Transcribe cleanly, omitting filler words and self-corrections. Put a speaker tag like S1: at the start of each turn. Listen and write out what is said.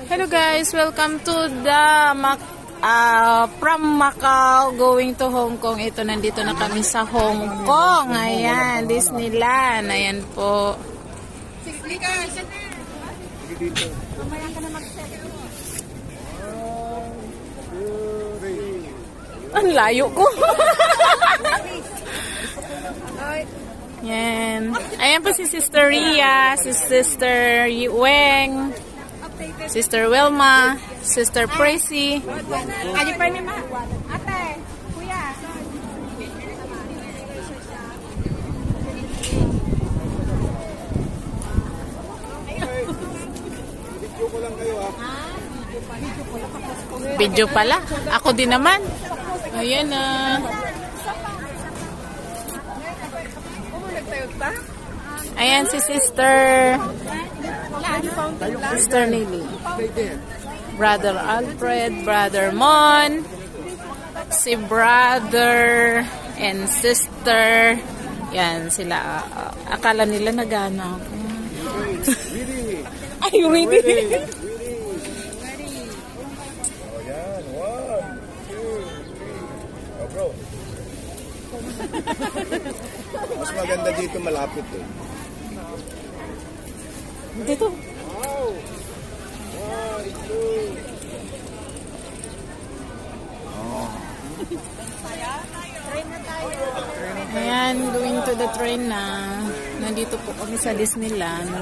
S1: Hello guys, welcome to the from Macau going to Hong Kong. Ito, nandito na kami sa Hong Kong. Ayan, Disneyland. Ayan po. Ang layo ko. Yan. Ayan po si Sister Ria, si Sister Weng, Sister Wilma, Sister Prissy.
S2: Ayo pa ni Ma. Ate, kuya.
S1: Video pala. Ako din naman. Ayan na. Ayan si Sister Nelly. Brother Alfred, Brother Mon, si Brother and Sister. Yan sila. Akala nila nagana ako. Are you ready?
S3: Mas maganda dito, malapit eh.
S1: Dito. Ayan, going to the train na. Nandito po kami sa Disneyland.